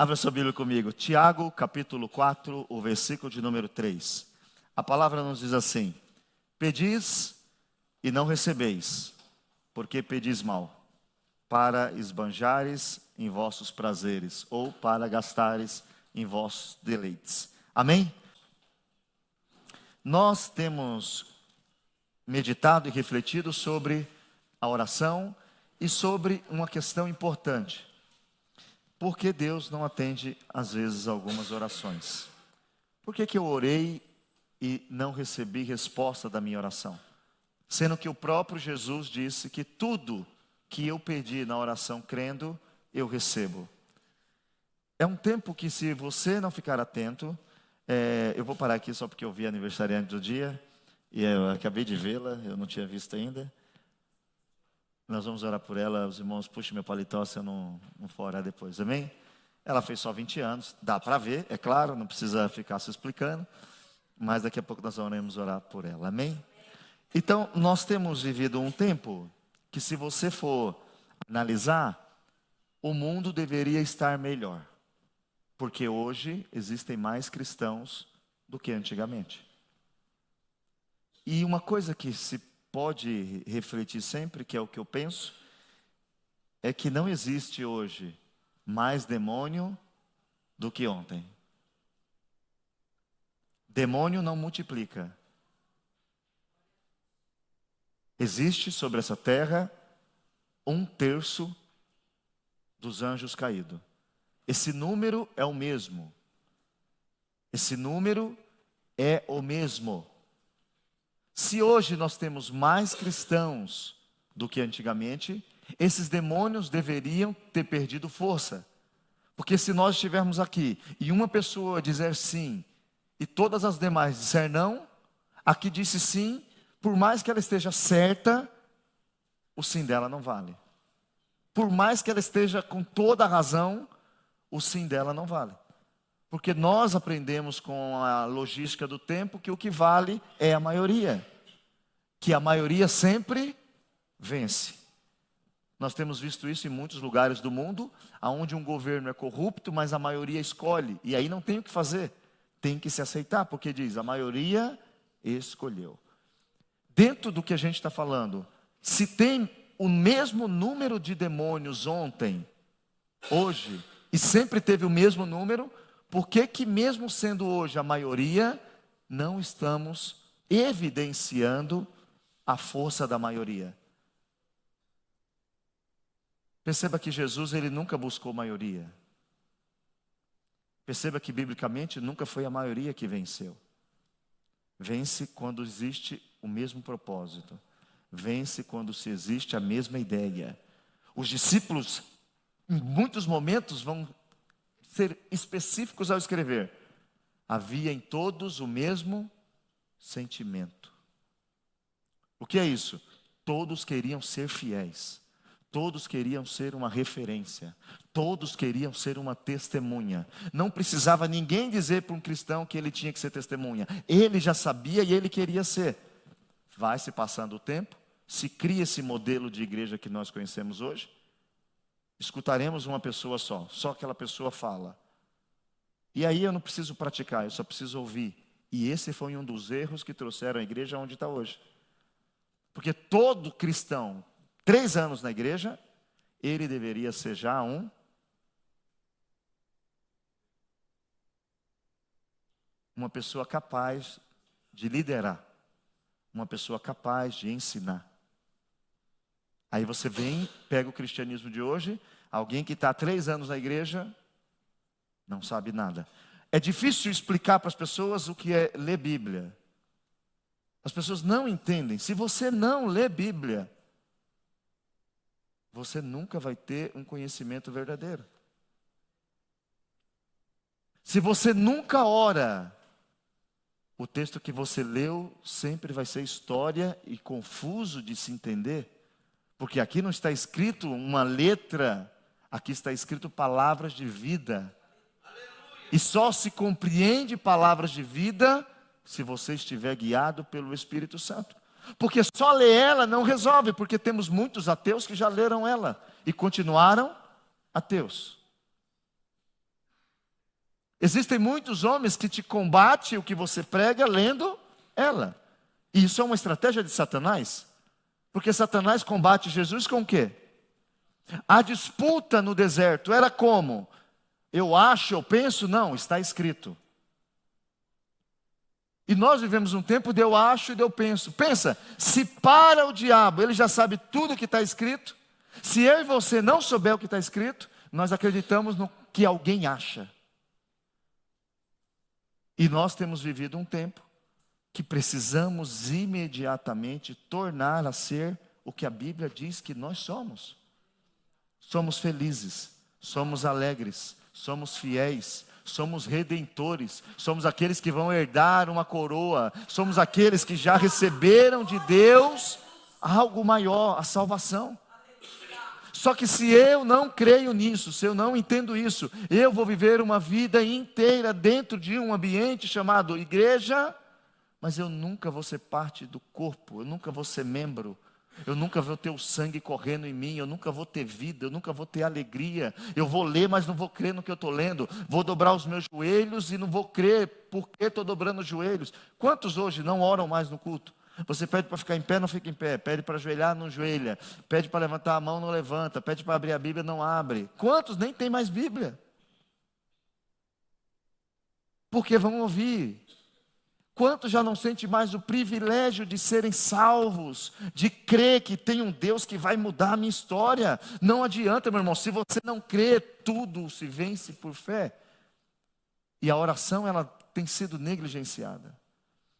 Abra sua Bíblia comigo. Tiago, capítulo 4, o versículo de número 3. A palavra nos diz assim: pedis e não recebeis, porque pedis mal, para esbanjares em vossos prazeres, ou para gastares em vossos deleites. Amém? Nós temos meditado e refletido sobre a oração e sobre uma questão importante. Por que Deus não atende, às vezes, algumas orações? Por que eu orei e não recebi resposta da minha oração? Sendo que o próprio Jesus disse que tudo que eu pedi na oração crendo, eu recebo. É um tempo que, se você não ficar atento, eu vou parar aqui só porque eu vi a aniversariante do dia, e eu acabei de vê-la, eu não tinha visto ainda. Nós vamos orar por ela. Os irmãos, puxem meu paletó se eu não for orar depois, amém? Ela fez só 20 anos, dá para ver, é claro, não precisa ficar se explicando, mas daqui a pouco nós vamos orar por ela, amém? Então, nós temos vivido um tempo que, se você for analisar, o mundo deveria estar melhor, porque hoje existem mais cristãos do que antigamente. E uma coisa que se pode refletir sempre, que é o que eu penso, é que não existe hoje mais demônio do que ontem. Demônio não multiplica. Existe sobre essa terra 1/3 dos anjos caídos. Esse número é o mesmo. Esse número é o mesmo. Se hoje nós temos mais cristãos do que antigamente, esses demônios deveriam ter perdido força. Porque se nós estivermos aqui e uma pessoa dizer sim e todas as demais disser não, a que disse sim, por mais que ela esteja certa, o sim dela não vale. Por mais que ela esteja com toda a razão, o sim dela não vale. Porque nós aprendemos com a logística do tempo que o que vale é a maioria. Que a maioria sempre vence. Nós temos visto isso em muitos lugares do mundo, onde um governo é corrupto, mas a maioria escolhe. E aí não tem o que fazer, tem que se aceitar, porque diz, a maioria escolheu. Dentro do que a gente está falando, se tem o mesmo número de demônios ontem, hoje, e sempre teve o mesmo número, por que mesmo sendo hoje a maioria, não estamos evidenciando a força da maioria? Perceba que Jesus, ele nunca buscou maioria. Perceba que biblicamente nunca foi a maioria que venceu. Vence quando existe o mesmo propósito. Vence quando se existe a mesma ideia. Os discípulos, em muitos momentos, vão ser específicos ao escrever. Havia em todos o mesmo sentimento. O que é isso? Todos queriam ser fiéis. Todos queriam ser uma referência. Todos queriam ser uma testemunha. Não precisava ninguém dizer para um cristão que ele tinha que ser testemunha. Ele já sabia e ele queria ser. Vai se passando o tempo, se cria esse modelo de igreja que nós conhecemos hoje. Escutaremos uma pessoa só aquela pessoa fala. E aí eu não preciso praticar, eu só preciso ouvir. E esse foi um dos erros que trouxeram a igreja onde está hoje. Porque todo cristão, 3 anos na igreja, ele deveria ser já uma pessoa capaz de liderar, uma pessoa capaz de ensinar. Aí você vem, pega o cristianismo de hoje, alguém que está há 3 anos na igreja, não sabe nada. É difícil explicar para as pessoas o que é ler Bíblia. As pessoas não entendem. Se você não lê Bíblia, você nunca vai ter um conhecimento verdadeiro. Se você nunca ora, o texto que você leu sempre vai ser história e confuso de se entender. Porque aqui não está escrito uma letra, aqui está escrito palavras de vida. E só se compreende palavras de vida se você estiver guiado pelo Espírito Santo. Porque só ler ela não resolve, porque temos muitos ateus que já leram ela e continuaram ateus. Existem muitos homens que te combatem o que você prega lendo ela. E isso é uma estratégia de Satanás. Porque Satanás combate Jesus com o quê? A disputa no deserto era como? Eu acho, eu penso? Não, está escrito. E nós vivemos um tempo de eu acho e de eu penso. Pensa, se para o diabo, ele já sabe tudo o que está escrito. Se eu e você não souber o que está escrito, nós acreditamos no que alguém acha. E nós temos vivido um tempo que precisamos imediatamente tornar a ser o que a Bíblia diz que nós somos. Somos felizes, somos alegres, somos fiéis, somos redentores, somos aqueles que vão herdar uma coroa, somos aqueles que já receberam de Deus algo maior, a salvação. Só que se eu não creio nisso, se eu não entendo isso, eu vou viver uma vida inteira dentro de um ambiente chamado igreja, mas eu nunca vou ser parte do corpo, eu nunca vou ser membro, eu nunca vou ter o sangue correndo em mim, eu nunca vou ter vida, eu nunca vou ter alegria. Eu vou ler, mas não vou crer no que eu estou lendo. Vou dobrar os meus joelhos e não vou crer porque estou dobrando os joelhos. Quantos hoje não oram mais no culto? Você pede para ficar em pé, não fica em pé. Pede para ajoelhar, não ajoelha. Pede para levantar a mão, não levanta. Pede para abrir a Bíblia, não abre. Quantos nem tem mais Bíblia? Porque vão ouvir. Quantos já não sentem mais o privilégio de serem salvos, de crer que tem um Deus que vai mudar a minha história? Não adianta, meu irmão, se você não crê, tudo se vence por fé. E a oração, ela tem sido negligenciada.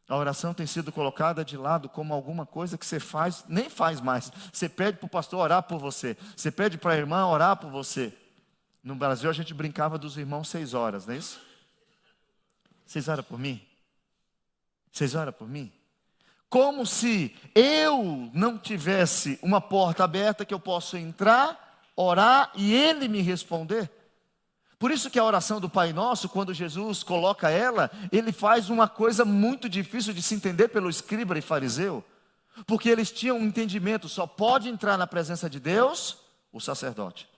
A oração tem sido colocada de lado como alguma coisa que você faz, nem faz mais. Você pede para o pastor orar por você. Você pede para a irmã orar por você. No Brasil a gente brincava dos irmãos 6 horas, não é isso? Vocês oram por mim? Vocês oram por mim? Como se eu não tivesse uma porta aberta que eu possa entrar, orar e Ele me responder. Por isso que a oração do Pai Nosso, quando Jesus coloca ela, Ele faz uma coisa muito difícil de se entender pelo escriba e fariseu. Porque eles tinham um entendimento, só pode entrar na presença de Deus o sacerdote.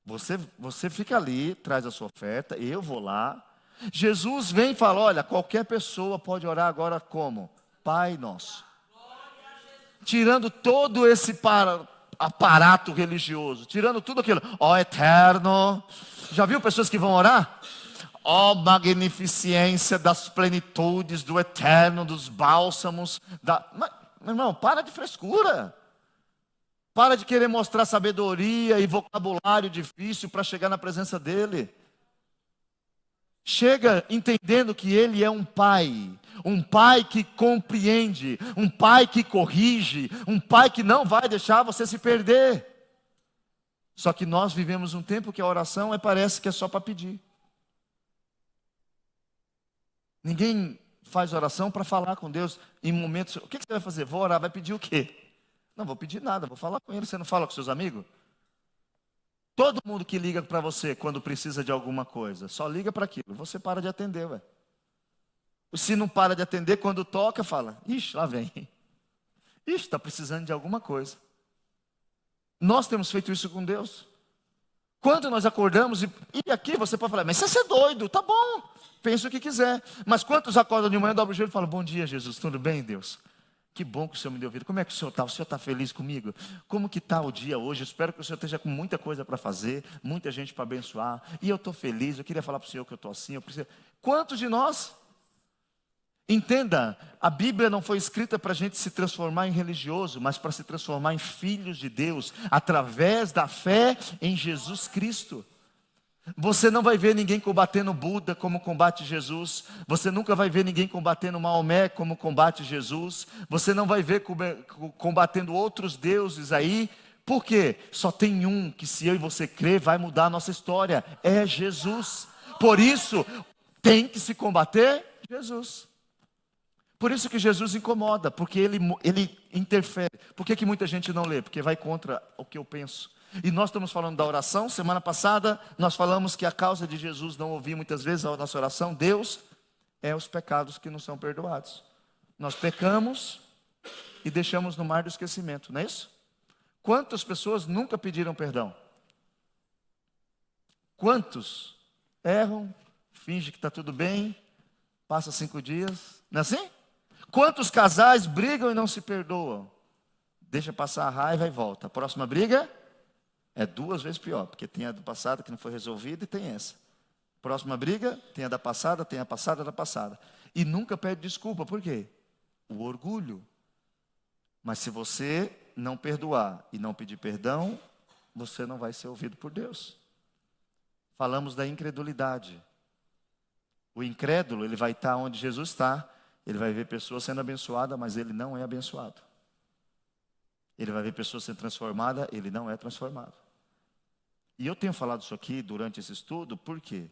Você fica ali, traz a sua oferta, eu vou lá. Jesus vem e fala, olha, qualquer pessoa pode orar agora como? Pai Nosso. Tirando todo esse aparato religioso, tirando tudo aquilo, ó eterno. Já viu pessoas que vão orar? Ó magnificência das plenitudes do eterno, dos bálsamos. Mas, meu irmão, para de frescura. Para de querer mostrar sabedoria e vocabulário difícil para chegar na presença dEle. Chega entendendo que Ele é um pai que compreende, um pai que corrige, um pai que não vai deixar você se perder. Só que nós vivemos um tempo que a oração parece que é só para pedir. Ninguém faz oração para falar com Deus em momentos. O que você vai fazer? Vou orar, vai pedir o quê? Não vou pedir nada, vou falar com Ele. Você não fala com seus amigos? Todo mundo que liga para você quando precisa de alguma coisa, só liga para aquilo, você para de atender, ué. Se não para de atender, quando toca, fala, ixi, lá vem. Ixi, está precisando de alguma coisa. Nós temos feito isso com Deus. Quando nós acordamos, e aqui você pode falar, mas você é doido, tá bom, pensa o que quiser. Mas quantos acordam de manhã, dobram o joelho e falam, bom dia Jesus, tudo bem Deus? Que bom que o Senhor me deu vida. Como é que o Senhor está? O Senhor está feliz comigo? Como que está o dia hoje? Eu espero que o Senhor esteja com muita coisa para fazer, muita gente para abençoar. E eu estou feliz, eu queria falar para o Senhor que eu estou assim. Eu preciso... Quantos de nós? Entenda, a Bíblia não foi escrita para a gente se transformar em religioso, mas para se transformar em filhos de Deus, através da fé em Jesus Cristo. Você não vai ver ninguém combatendo Buda como combate Jesus. Você nunca vai ver ninguém combatendo Maomé como combate Jesus. Você não vai ver combatendo outros deuses aí. Por quê? Só tem um que, se eu e você crer, vai mudar a nossa história. É Jesus. Por isso, tem que se combater Jesus. Por isso que Jesus incomoda, porque ele interfere. Por que muita gente não lê? Porque vai contra o que eu penso. E nós estamos falando da oração. Semana passada nós falamos que a causa de Jesus não ouvir muitas vezes a nossa oração, Deus, é os pecados que não são perdoados. Nós pecamos e deixamos no mar do esquecimento, não é isso? Quantas pessoas nunca pediram perdão? Quantos erram, finge que está tudo bem, passa 5 dias, não é assim? Quantos casais brigam e não se perdoam? Deixa passar a raiva e volta. A próxima briga é 2 vezes pior, porque tem a do passado que não foi resolvida e tem essa. Próxima briga, tem a da passada, tem a passada da passada. E nunca pede desculpa, por quê? O orgulho. Mas se você não perdoar e não pedir perdão, você não vai ser ouvido por Deus. Falamos da incredulidade. O incrédulo, ele vai estar onde Jesus está, ele vai ver pessoas sendo abençoadas, mas ele não é abençoado. Ele vai ver pessoas sendo transformadas, ele não é transformado. E eu tenho falado isso aqui durante esse estudo, porque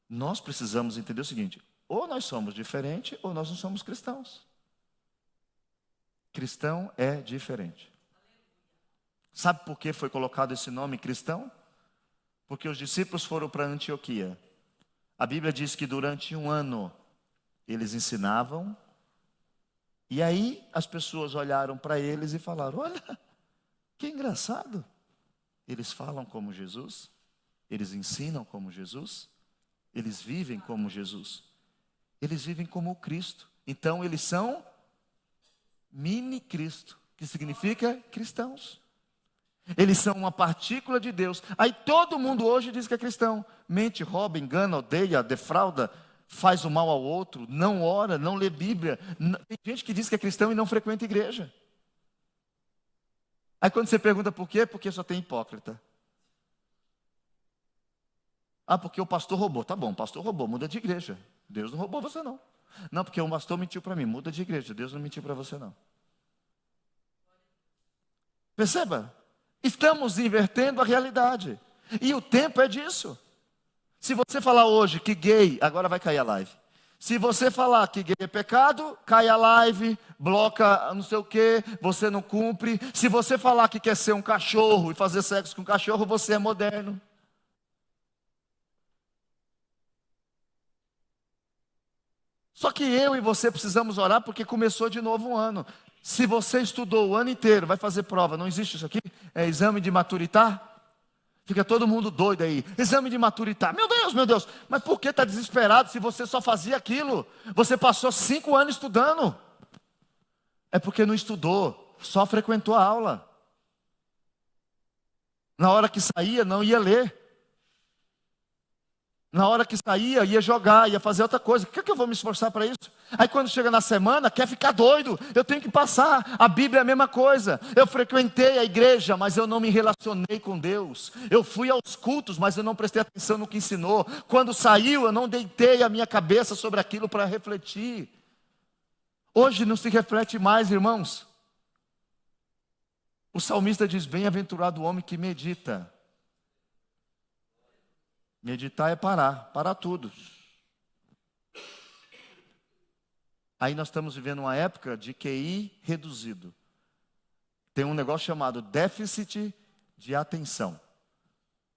nós precisamos entender o seguinte: ou nós somos diferentes, ou nós não somos cristãos. Cristão é diferente. Sabe por que foi colocado esse nome cristão? Porque os discípulos foram para Antioquia. A Bíblia diz que durante 1 ano eles ensinavam. E aí as pessoas olharam para eles e falaram: olha, que engraçado. Eles falam como Jesus, eles ensinam como Jesus, eles vivem como Jesus, eles vivem como o Cristo. Então eles são mini Cristo, que significa cristãos. Eles são uma partícula de Deus. Aí todo mundo hoje diz que é cristão. Mente, rouba, engana, odeia, defrauda, faz o mal ao outro, não ora, não lê Bíblia. Tem gente que diz que é cristão e não frequenta igreja. Aí quando você pergunta por quê, porque só tem hipócrita. Ah, porque o pastor roubou. Tá bom, o pastor roubou, muda de igreja. Deus não roubou você não. Não, porque o pastor mentiu para mim, muda de igreja. Deus não mentiu para você não. Perceba, estamos invertendo a realidade. E o tempo é disso. Se você falar hoje que gay, agora vai cair a live. Se você falar que gay é pecado, cai a live, bloca não sei o que, você não cumpre. Se você falar que quer ser um cachorro e fazer sexo com um cachorro, você é moderno. Só que eu e você precisamos orar porque começou de novo um ano. Se você estudou o ano inteiro, vai fazer prova, não existe isso aqui? É exame de maturitar? Fica todo mundo doido aí. Exame de maturitar. Meu Deus, mas por que está desesperado se você só fazia aquilo? Você passou 5 anos estudando. É porque não estudou, só frequentou a aula. Na hora que saía, não ia ler. Na hora que saía, ia jogar, ia fazer outra coisa. Por que eu vou me esforçar para isso? Aí quando chega na semana, quer ficar doido. Eu tenho que passar. A Bíblia é a mesma coisa. Eu frequentei a igreja, mas eu não me relacionei com Deus. Eu fui aos cultos, mas eu não prestei atenção no que ensinou. Quando saiu, eu não deitei a minha cabeça sobre aquilo para refletir. Hoje não se reflete mais, irmãos. O salmista diz: bem-aventurado o homem que medita. Meditar é parar tudo. Aí nós estamos vivendo uma época de QI reduzido. Tem um negócio chamado déficit de atenção.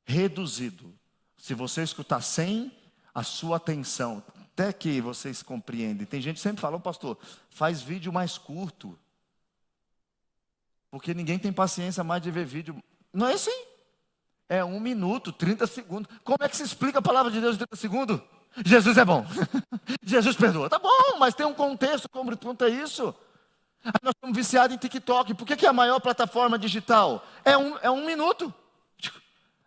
Reduzido. Se você escutar 100, a sua atenção, até que vocês compreendem. Tem gente que sempre fala: pastor, faz vídeo mais curto. Porque ninguém tem paciência mais de ver vídeo. Não é assim. É 1 minuto, 30 segundos. Como é que se explica a palavra de Deus em 30 segundos? Jesus é bom. Jesus perdoa. Tá bom, mas tem um contexto como quanto é isso. Aí nós estamos viciados em TikTok. Por que é a maior plataforma digital? É um minuto.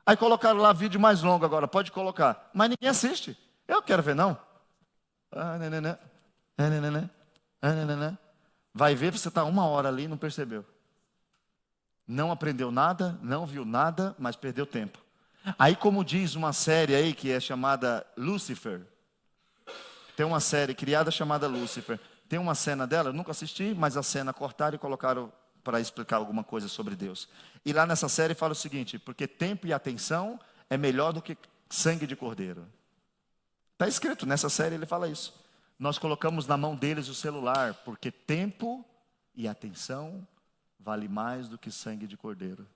Aí colocaram lá vídeo mais longo agora. Pode colocar. Mas ninguém assiste. Eu quero ver não. Vai ver, você está 1 hora ali e não percebeu. Não aprendeu nada, não viu nada, mas perdeu tempo. Aí como diz uma série aí que é chamada Lucifer. Tem uma série criada chamada Lucifer. Tem uma cena dela, eu nunca assisti, mas a cena cortaram e colocaram para explicar alguma coisa sobre Deus. E lá nessa série fala o seguinte: porque tempo e atenção é melhor do que sangue de cordeiro. Está escrito nessa série, ele fala isso. Nós colocamos na mão deles o celular, porque tempo e atenção vale mais do que sangue de cordeiro.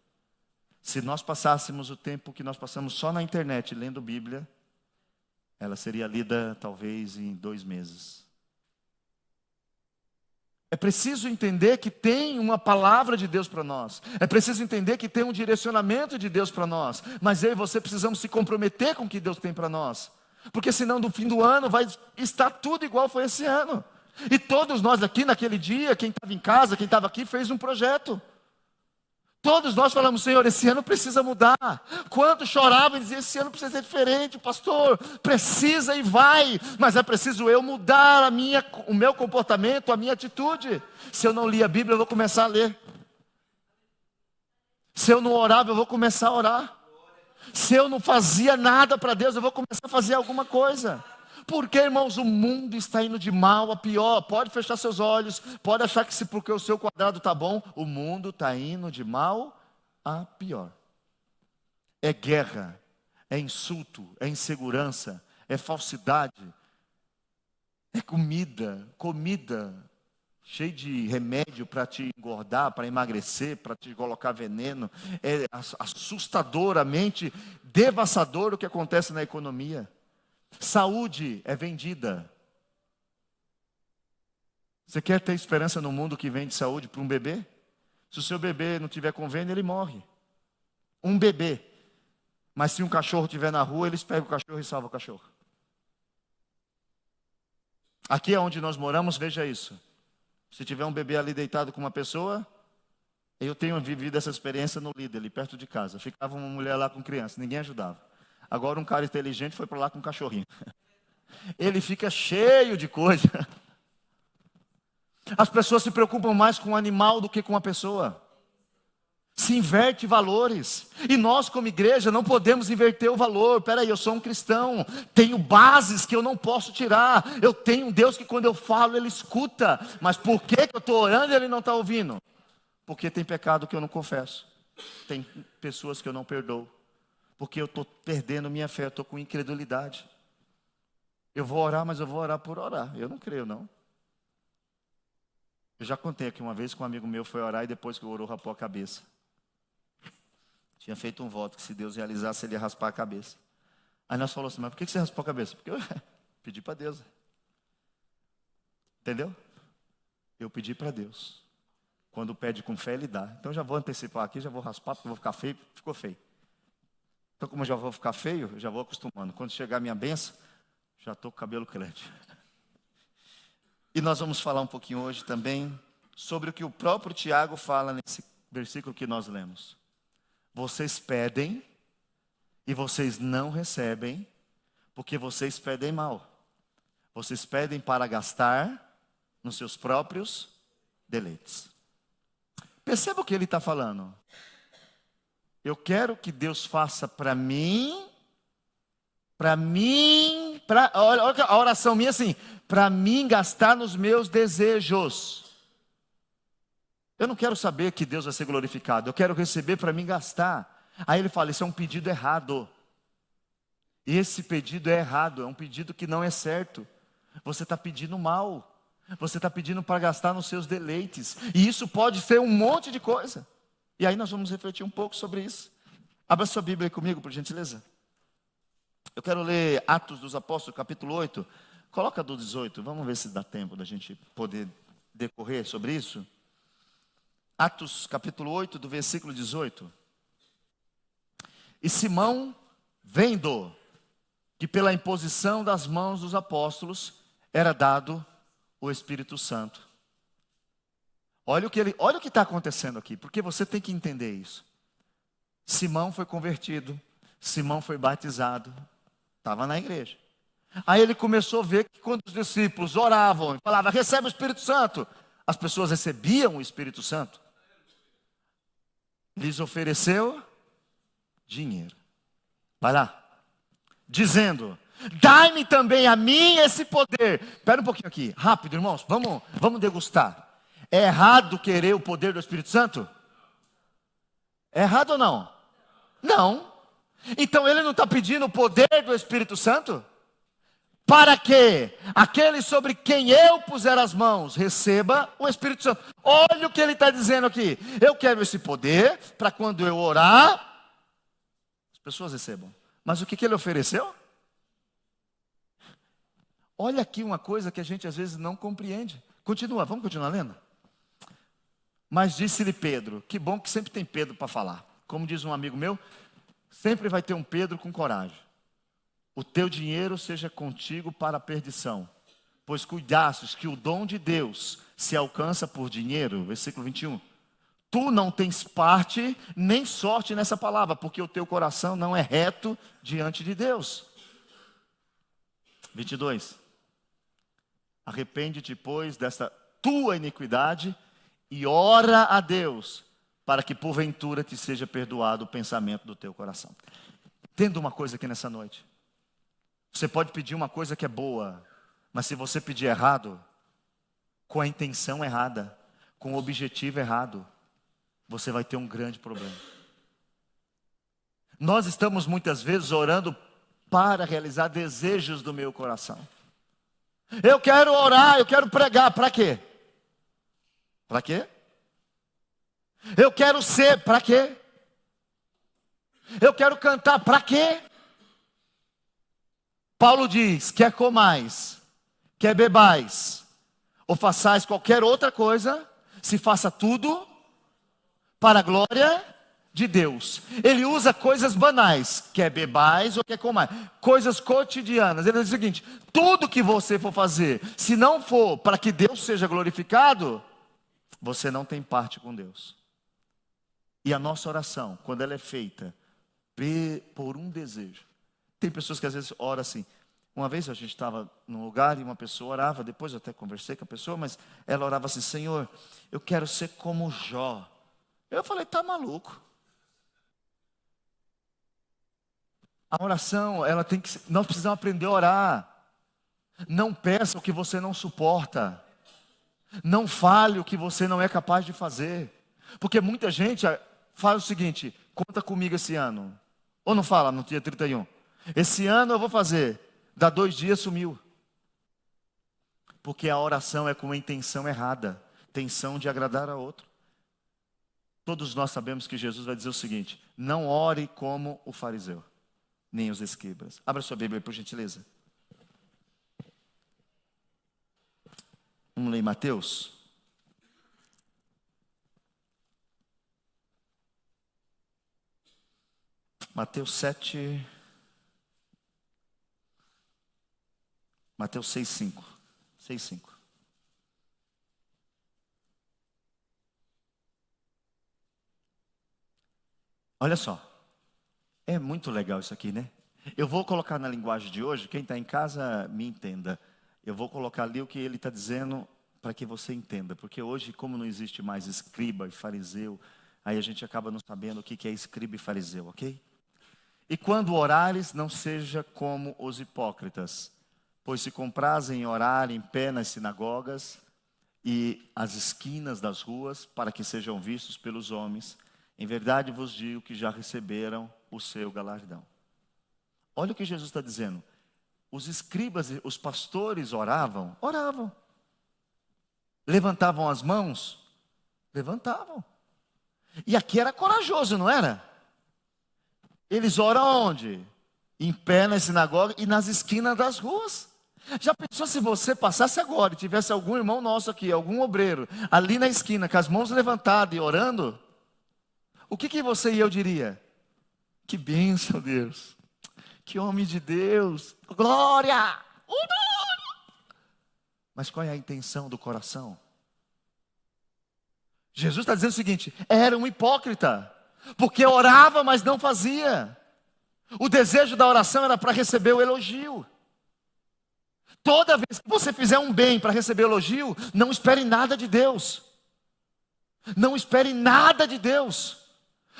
Se nós passássemos o tempo que nós passamos só na internet lendo Bíblia, ela seria lida talvez em 2 meses. É preciso entender que tem uma palavra de Deus para nós. É preciso entender que tem um direcionamento de Deus para nós. Mas eu e você precisamos se comprometer com o que Deus tem para nós. Porque senão no fim do ano vai estar tudo igual foi esse ano. E todos nós aqui naquele dia, quem estava em casa, quem estava aqui, fez um projeto. Todos nós falamos: Senhor, esse ano precisa mudar. Quantos choravam e diziam: esse ano precisa ser diferente, pastor, precisa e vai. Mas é preciso eu mudar o meu comportamento, a minha atitude. Se eu não li a Bíblia, eu vou começar a ler. Se eu não orava, eu vou começar a orar. Se eu não fazia nada para Deus, eu vou começar a fazer alguma coisa. Porque, irmãos, o mundo está indo de mal a pior. Pode fechar seus olhos, pode achar que porque o seu quadrado está bom, o mundo está indo de mal a pior. É guerra, é insulto, é insegurança, é falsidade, é comida cheio de remédio para te engordar, para emagrecer, para te colocar veneno. É assustadoramente devastador o que acontece na economia. Saúde é vendida. Você quer ter esperança no mundo que vende saúde para um bebê? Se o seu bebê não tiver convênio, ele morre. Um bebê. Mas se um cachorro estiver na rua, eles pegam o cachorro e salvam o cachorro. Aqui é onde nós moramos, veja isso. Se tiver um bebê ali deitado com uma pessoa, eu tenho vivido essa experiência no Líder, ali perto de casa. Ficava uma mulher lá com criança, ninguém ajudava. Agora um cara inteligente foi para lá com um cachorrinho. Ele fica cheio de coisa. As pessoas se preocupam mais com o animal do que com a pessoa. Se inverte valores. E nós como igreja não podemos inverter o valor. Espera aí, eu sou um cristão. Tenho bases que eu não posso tirar. Eu tenho um Deus que quando eu falo Ele escuta. Mas por que eu estou orando e Ele não está ouvindo? Porque tem pecado que eu não confesso. Tem pessoas que eu não perdoo. Porque eu estou perdendo minha fé, eu estou com incredulidade. Eu vou orar, mas eu vou orar por orar. Eu não creio, não. Eu já contei aqui uma vez que um amigo meu foi orar e depois que orou, rapou a cabeça. Tinha feito um voto que se Deus realizasse, ele ia raspar a cabeça. Aí nós falamos assim: mas por que você raspou a cabeça? Porque eu pedi para Deus. Entendeu? Eu pedi para Deus. Quando pede com fé, Ele dá. Então já vou antecipar aqui, já vou raspar, porque eu vou ficar feio. Ficou feio. Então, como eu já vou ficar feio, eu já vou acostumando. Quando chegar a minha bênção, já estou com o cabelo crente. E nós vamos falar um pouquinho hoje também sobre o que o próprio Tiago fala nesse versículo que nós lemos. Vocês pedem e vocês não recebem, porque vocês pedem mal. Vocês pedem para gastar nos seus próprios deleites. Perceba o que ele está falando. Eu quero que Deus faça para mim, olha a oração minha assim, para mim gastar nos meus desejos. Eu não quero saber que Deus vai ser glorificado, eu quero receber para mim gastar. Aí ele fala: isso é um pedido errado. E esse pedido é errado, é um pedido que não é certo. Você está pedindo mal, você está pedindo para gastar nos seus deleites. E isso pode ser um monte de coisa. E aí nós vamos refletir um pouco sobre isso. Abra sua Bíblia aí comigo, por gentileza. Eu quero ler Atos dos Apóstolos, capítulo 8. Coloca do 18, vamos ver se dá tempo da gente poder decorrer sobre isso. Atos, capítulo 8, do versículo 18. E Simão, vendo que pela imposição das mãos dos apóstolos era dado o Espírito Santo. Olha o que está acontecendo aqui, porque você tem que entender isso. Simão foi convertido, Simão foi batizado, estava na igreja. Aí ele começou a ver que quando os discípulos oravam e falavam: recebe o Espírito Santo, as pessoas recebiam o Espírito Santo. Lhes ofereceu dinheiro. Vai lá. Dizendo: dai-me também a mim esse poder. Espera um pouquinho aqui, rápido, irmãos, vamos degustar. É errado querer o poder do Espírito Santo? É errado ou não? Não. Então ele não está pedindo o poder do Espírito Santo? Para que aquele sobre quem eu puser as mãos receba o Espírito Santo. Olha o que ele está dizendo aqui. Eu quero esse poder para quando eu orar, as pessoas recebam. Mas o que ele ofereceu? Olha aqui uma coisa que a gente às vezes não compreende. Continua, vamos continuar lendo? Mas disse-lhe Pedro, que bom que sempre tem Pedro para falar. Como diz um amigo meu, sempre vai ter um Pedro com coragem. O teu dinheiro seja contigo para a perdição, pois cuidastes que o dom de Deus se alcança por dinheiro. Versículo 21. Tu não tens parte nem sorte nessa palavra, porque o teu coração não é reto diante de Deus. 22. Arrepende-te, pois, desta tua iniquidade e ora a Deus, para que porventura te seja perdoado o pensamento do teu coração. Entenda uma coisa aqui nessa noite. Você pode pedir uma coisa que é boa, mas se você pedir errado, com a intenção errada, com o objetivo errado, você vai ter um grande problema. Nós estamos muitas vezes orando para realizar desejos do meu coração. Eu quero orar, eu quero pregar, para quê? Para quê? Eu quero ser, para quê? Eu quero cantar, para quê? Paulo diz, quer comais, quer bebais, ou façais qualquer outra coisa, se faça tudo para a glória de Deus. Ele usa coisas banais, quer bebais ou quer comais, coisas cotidianas. Ele diz o seguinte, tudo que você for fazer, se não for para que Deus seja glorificado, você não tem parte com Deus. E a nossa oração, quando ela é feita por um desejo, tem pessoas que às vezes oram assim. Uma vez a gente estava num lugar e uma pessoa orava, depois eu até conversei com a pessoa, mas ela orava assim, Senhor, eu quero ser como Jó. Eu falei, tá maluco. A oração, ela tem que, nós precisamos aprender a orar. Não peça o que você não suporta. Não fale o que você não é capaz de fazer. Porque muita gente faz o seguinte, conta comigo esse ano. Ou não fala no dia 31. Esse ano eu vou fazer. Dá 2 dias, sumiu. Porque a oração é com a intenção errada. Intenção de agradar a outro. Todos nós sabemos que Jesus vai dizer o seguinte, não ore como o fariseu, nem os escribas. Abra sua Bíblia, por gentileza. Vamos ler Mateus. Mateus 7. Mateus 6:5. 6:5. Olha só. É muito legal isso aqui, né? Eu vou colocar na linguagem de hoje, quem está em casa me entenda. Eu vou colocar ali o que ele está dizendo para que você entenda. Porque hoje, como não existe mais escriba e fariseu, aí a gente acaba não sabendo o que é escriba e fariseu, ok? E quando orares, não seja como os hipócritas, pois se comprazem em orar em pé nas sinagogas e as esquinas das ruas, para que sejam vistos pelos homens, em verdade vos digo que já receberam o seu galardão. Olha o que Jesus está dizendo. Os escribas, os pastores oravam. Levantavam as mãos? Levantavam. E aqui era corajoso, não era? Eles oram onde? Em pé na sinagoga e nas esquinas das ruas. Já pensou se você passasse agora e tivesse algum irmão nosso aqui, algum obreiro, ali na esquina, com as mãos levantadas e orando? O que você e eu diria? Que bênção, Deus. Que homem de Deus. Glória! Mas qual é a intenção do coração? Jesus está dizendo o seguinte, era um hipócrita, porque orava, mas não fazia. O desejo da oração era para receber o elogio. Toda vez que você fizer um bem para receber elogio, não espere nada de Deus. Não espere nada de Deus.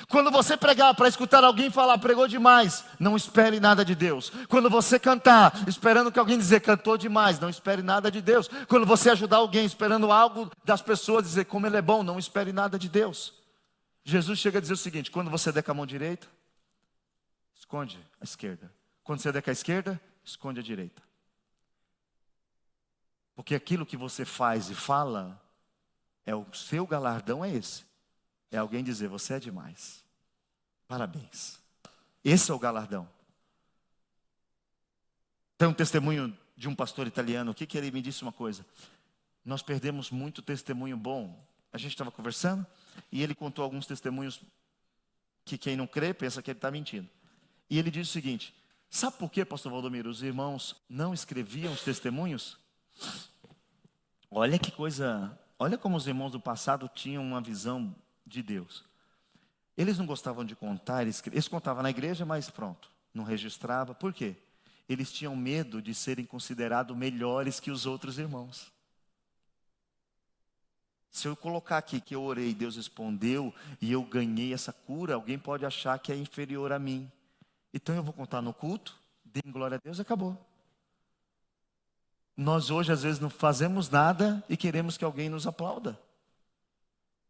Quando você pregar para escutar alguém falar, pregou demais, não espere nada de Deus. Quando você cantar, esperando que alguém dizer, cantou demais, não espere nada de Deus. Quando você ajudar alguém, esperando algo das pessoas dizer, como ele é bom, não espere nada de Deus. Jesus chega a dizer o seguinte, quando você der com a mão direita, esconde a esquerda. Quando você der com a esquerda, esconde a direita. Porque aquilo que você faz e fala, o seu galardão é esse. É alguém dizer, você é demais. Parabéns. Esse é o galardão. Tem um testemunho de um pastor italiano aqui que ele me disse uma coisa. nós perdemos muito testemunho bom. A gente estava conversando e ele contou alguns testemunhos que quem não crê pensa que ele está mentindo. E ele diz o seguinte: sabe por que, pastor Valdomiro, os irmãos não escreviam os testemunhos? Olha que coisa, olha como os irmãos do passado tinham uma visão de Deus. Eles não gostavam de contar, eles contavam na igreja, mas pronto, não registrava. Por quê? Eles tinham medo de serem considerados melhores que os outros irmãos. Se eu colocar aqui que eu orei, Deus respondeu e eu ganhei essa cura, alguém pode achar que é inferior a mim. Então eu vou contar no culto, dê glória a Deus e acabou. Nós hoje às vezes não fazemos nada e queremos que alguém nos aplauda.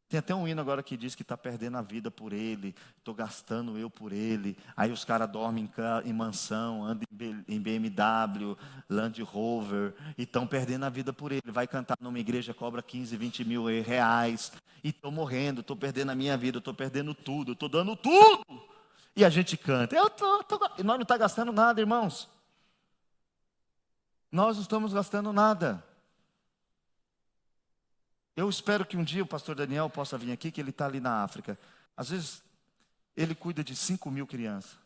Tem até um hino agora que diz que está perdendo a vida por ele, estou gastando eu por ele. Aí os caras dormem em mansão, andam em BMW, Land Rover, e estão perdendo a vida por ele. Vai cantar numa igreja, cobra 15, 20 mil reais, e estou morrendo, estou perdendo a minha vida, estou perdendo tudo, estou dando tudo. E a gente canta, e nós não estamos gastando nada, irmãos. Nós não estamos gastando nada. Eu espero que um dia o pastor Daniel possa vir aqui, que ele está ali na África. Às vezes, ele cuida de 5.000 crianças.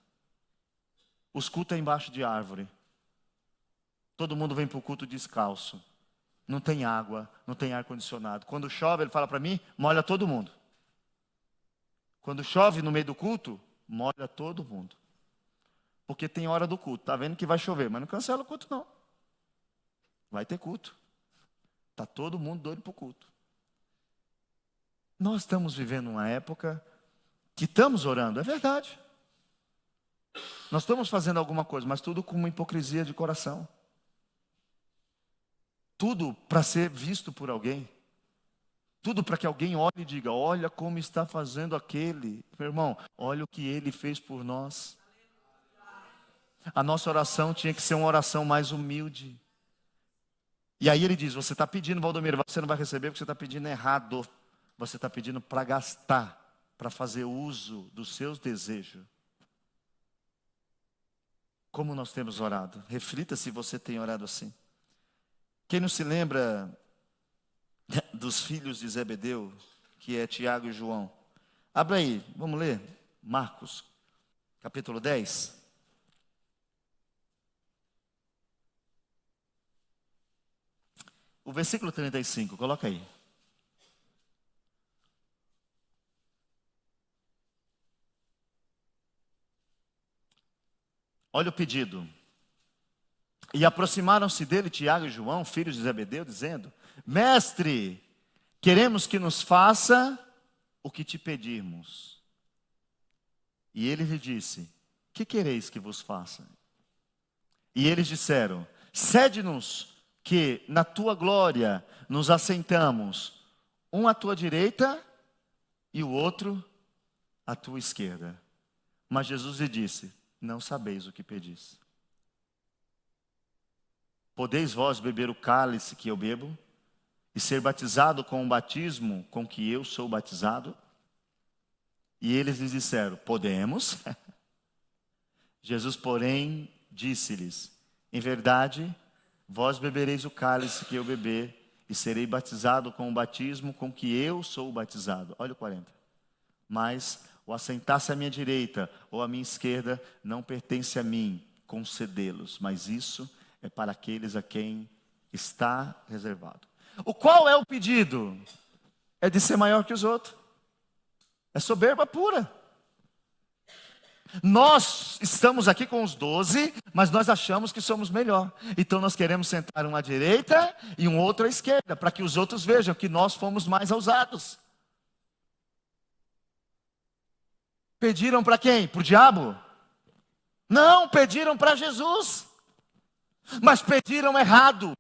Os cultos é embaixo de árvore. Todo mundo vem para o culto descalço. Não tem água, não tem ar-condicionado. Quando chove, ele fala para mim, molha todo mundo. Quando chove no meio do culto, molha todo mundo. Porque tem hora do culto. Está vendo que vai chover, mas não cancela o culto não. Vai ter culto. Está todo mundo doido para o culto. Nós estamos vivendo uma época que estamos orando, é verdade. Nós estamos fazendo alguma coisa, mas tudo com uma hipocrisia de coração. Tudo para ser visto por alguém. Tudo para que alguém olhe e diga, olha como está fazendo aquele. Meu irmão, olha o que ele fez por nós. A nossa oração tinha que ser uma oração mais humilde. E aí ele diz, você está pedindo, Valdomiro, você não vai receber porque você está pedindo errado. Você está pedindo para gastar, para fazer uso dos seus desejos. Como nós temos orado? Reflita se você tem orado assim. Quem não se lembra dos filhos de Zebedeu, que é Tiago e João? Abra aí, vamos ler. Marcos, capítulo 10. O versículo 35, coloca aí. Olha o pedido. E aproximaram-se dele Tiago e João, filhos de Zebedeu, dizendo, Mestre, queremos que nos faça o que te pedirmos. E ele lhe disse, que quereis que vos faça? E eles disseram, cede-nos que na tua glória nos assentamos, um à tua direita e o outro à tua esquerda. Mas Jesus lhe disse, não sabeis o que pedis. Podeis vós beber o cálice que eu bebo, e ser batizado com o batismo com que eu sou batizado? E eles lhes disseram, podemos. Jesus, porém, disse-lhes, em verdade, vós bebereis o cálice que eu beber, e serei batizado com o batismo com que eu sou batizado. Olha o 40. Mas o assentar-se à minha direita ou à minha esquerda não pertence a mim concedê-los, mas isso é para aqueles a quem está reservado. O qual é o pedido? É de ser maior que os outros. É soberba pura. Nós estamos aqui com os 12, mas nós achamos que somos melhor. Então nós queremos sentar um à direita e um outro à esquerda, para que os outros vejam que nós fomos mais ousados. Pediram para quem? Para o diabo? Não, pediram para Jesus. Mas pediram errado.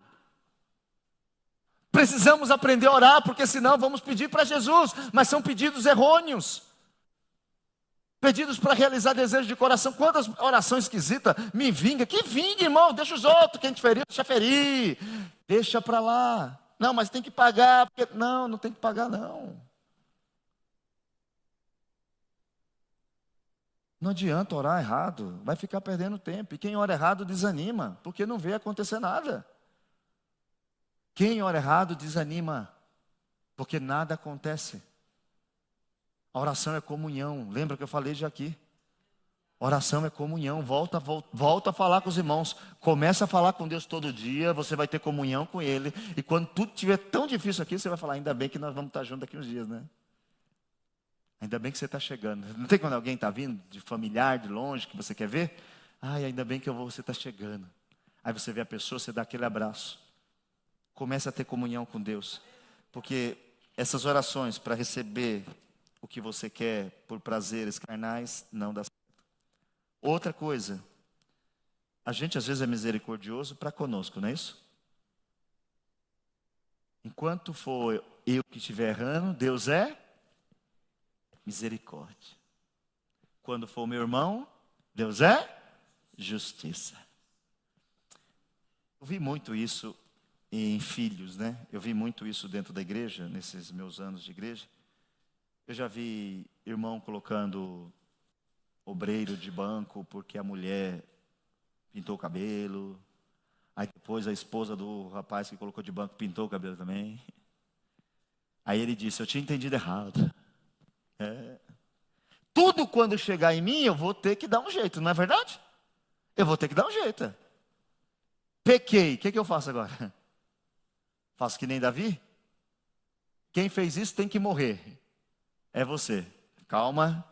Precisamos aprender a orar, porque senão vamos pedir para Jesus. Mas são pedidos errôneos. Pedidos para realizar desejos de coração. Quantas orações esquisitas. Me vinga. Que vinga, irmão. Deixa os outros. Quem te feriu, deixa ferir. Deixa para lá. Não, mas tem que pagar. Porque... Não, não tem que pagar não. Não adianta orar errado, vai ficar perdendo tempo. E quem ora errado desanima, porque não vê acontecer nada. Quem ora errado desanima, porque nada acontece. A oração é comunhão. Lembra que eu falei já aqui? Oração é comunhão. Volta a falar com os irmãos. Começa a falar com Deus todo dia. Você vai ter comunhão com Ele. E quando tudo estiver tão difícil aqui, você vai falar: ainda bem que nós vamos estar juntos daqui uns dias, né? Ainda bem que você está chegando. Não tem quando alguém está vindo, de familiar, de longe, que você quer ver? Ai, ainda bem que você está chegando. Aí você vê a pessoa, você dá aquele abraço. Começa a ter comunhão com Deus. Porque essas orações para receber o que você quer por prazeres carnais, não dá certo. Outra coisa, a gente às vezes é misericordioso para conosco, não é isso? Enquanto for eu que estiver errando, Deus é misericórdia. Quando for meu irmão, Deus é justiça. Eu vi muito isso em filhos, né? Eu vi muito isso dentro da igreja, nesses meus anos de igreja. Eu já vi irmão colocando obreiro de banco porque a mulher pintou o cabelo. Aí depois a esposa do rapaz que colocou de banco pintou o cabelo também. Aí ele disse: eu tinha entendido errado. Tudo quando chegar em mim eu vou ter que dar um jeito, não é verdade? Eu vou ter que dar um jeito. Pequei, o que eu faço agora? Faço que nem Davi? Quem fez isso tem que morrer. É você. Calma,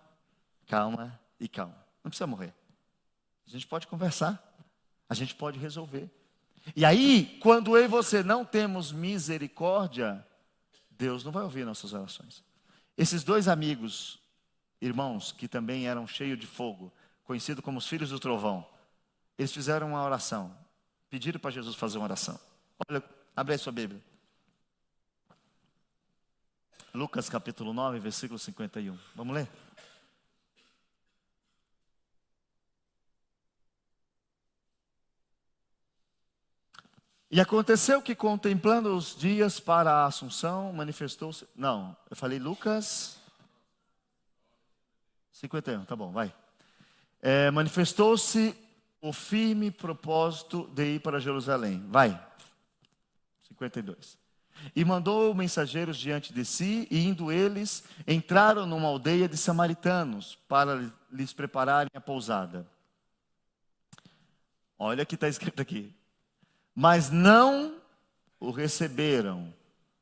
calma e calma. Não precisa morrer. A gente pode conversar. A gente pode resolver. E aí, quando eu e você não temos misericórdia, Deus não vai ouvir nossas orações. Esses dois amigos, irmãos, que também eram cheios de fogo, conhecidos como os filhos do trovão, eles fizeram uma oração. Pediram para Jesus fazer uma oração. Olha, abre aí sua Bíblia. Lucas capítulo 9, versículo 51. Vamos ler? E aconteceu que, contemplando os dias para a Assunção, manifestou-se... Não, eu falei Lucas 51, tá bom, vai. Manifestou-se o firme propósito de ir para Jerusalém. Vai. 52. E mandou mensageiros diante de si, e indo eles, entraram numa aldeia de samaritanos, para lhes prepararem a pousada. Olha o que está escrito aqui. Mas não o receberam,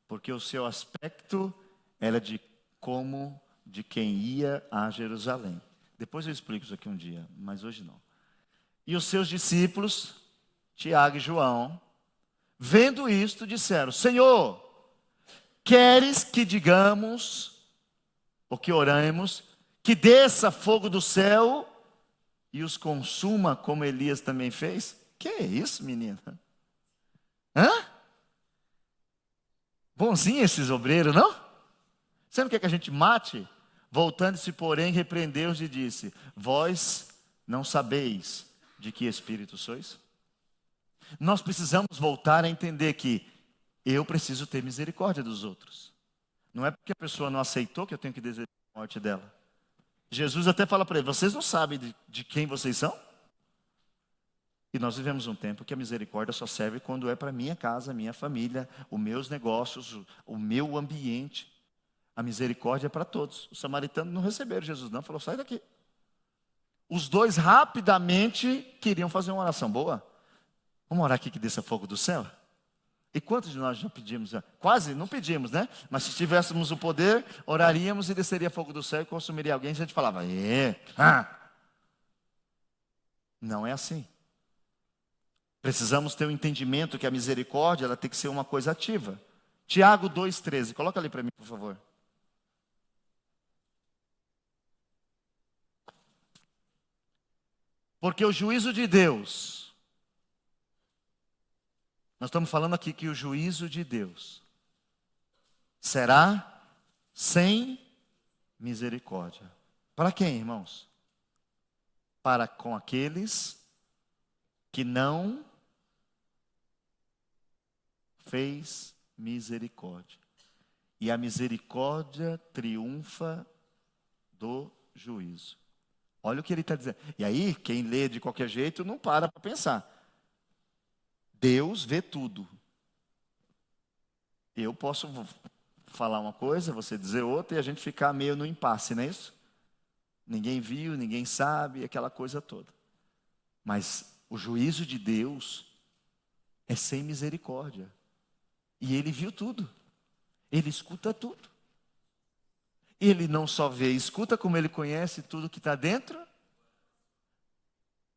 porque o seu aspecto era como de quem ia a Jerusalém. Depois eu explico isso aqui um dia, mas hoje não. E os seus discípulos, Tiago e João, vendo isto, disseram: Senhor, queres que digamos, ou que oremos, que desça fogo do céu e os consuma, como Elias também fez? Que é isso, menina? Hã? Bonzinho esses obreiros, não? Você não quer que a gente mate? Voltando-se, porém, repreendeu-os e disse: Vós não sabeis de que espírito sois? Nós precisamos voltar a entender que eu preciso ter misericórdia dos outros. Não é porque a pessoa não aceitou que eu tenho que desejar a morte dela. Jesus até fala para ele: vocês não sabem de quem vocês são? E nós vivemos um tempo que a misericórdia só serve quando é para minha casa, minha família, os meus negócios, o meu ambiente. A misericórdia é para todos. Os samaritanos não receberam Jesus não, falou: sai daqui. Os dois rapidamente queriam fazer uma oração boa. Vamos orar aqui que desça fogo do céu? E quantos de nós já pedimos? Quase não pedimos, né? Mas se tivéssemos o poder, oraríamos e desceria fogo do céu e consumiria alguém. A gente falava: Não é assim. Precisamos ter um entendimento que a misericórdia ela tem que ser uma coisa ativa. Tiago 2,13. Coloca ali para mim, por favor. Porque o juízo de Deus... Nós estamos falando aqui que o juízo de Deus será sem misericórdia. Para quem, irmãos? Para com aqueles que não fez misericórdia. E a misericórdia triunfa do juízo. Olha o que ele está dizendo. E aí, quem lê de qualquer jeito não para pensar. Deus vê tudo. eu posso falar uma coisa, você dizer outra, e a gente ficar meio no impasse, não é isso? Ninguém viu, ninguém sabe, aquela coisa toda. Mas o juízo de Deus é sem misericórdia. E ele viu tudo. Ele escuta tudo. Ele não só vê e escuta, como ele conhece tudo que está dentro.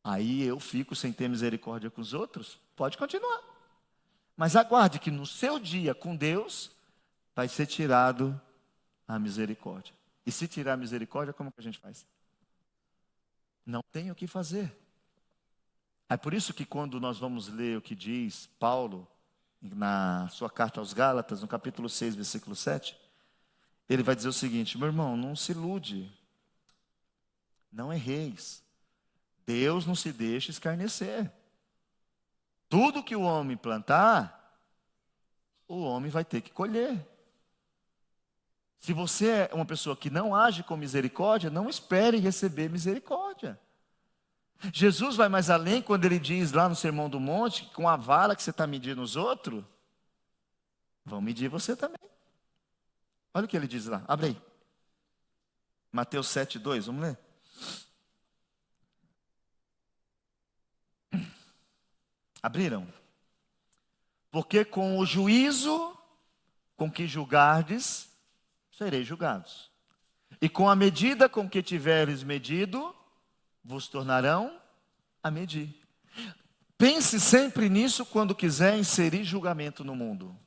Aí eu fico sem ter misericórdia com os outros? Pode continuar. Mas aguarde que no seu dia com Deus vai ser tirado a misericórdia. E se tirar a misericórdia, como que a gente faz? Não tem o que fazer. É por isso que quando nós vamos ler o que diz Paulo na sua carta aos Gálatas, no capítulo 6, versículo 7, ele vai dizer o seguinte: meu irmão, não se ilude, não erreis, Deus não se deixa escarnecer. Tudo que o homem plantar, o homem vai ter que colher. Se você é uma pessoa que não age com misericórdia, não espere receber misericórdia. Jesus vai mais além quando ele diz lá no Sermão do Monte, que com a vara que você está medindo os outros, vão medir você também. Olha o que ele diz lá, abre aí. Mateus 7:2, vamos ler. Abriram? Porque com o juízo com que julgardes, sereis julgados. E com a medida com que tiveres medido, vos tornarão a medir. Pense sempre nisso quando quiser inserir julgamento no mundo.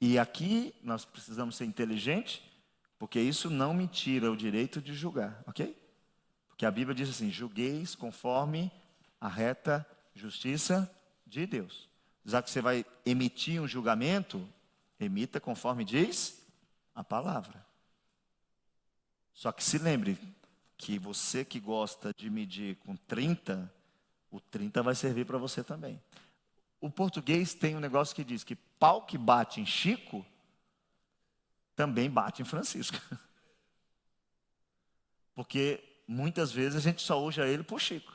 E aqui nós precisamos ser inteligentes, porque isso não me tira o direito de julgar, ok? Porque a Bíblia diz assim: julgueis conforme a reta justiça de Deus. Já que você vai emitir um julgamento, emita conforme diz a palavra. Só que se lembre que você que gosta de medir com 30, o 30 vai servir para você também. O português tem um negócio que diz que pau que bate em Chico, também bate em Francisco. Porque muitas vezes a gente só usa ele por Chico.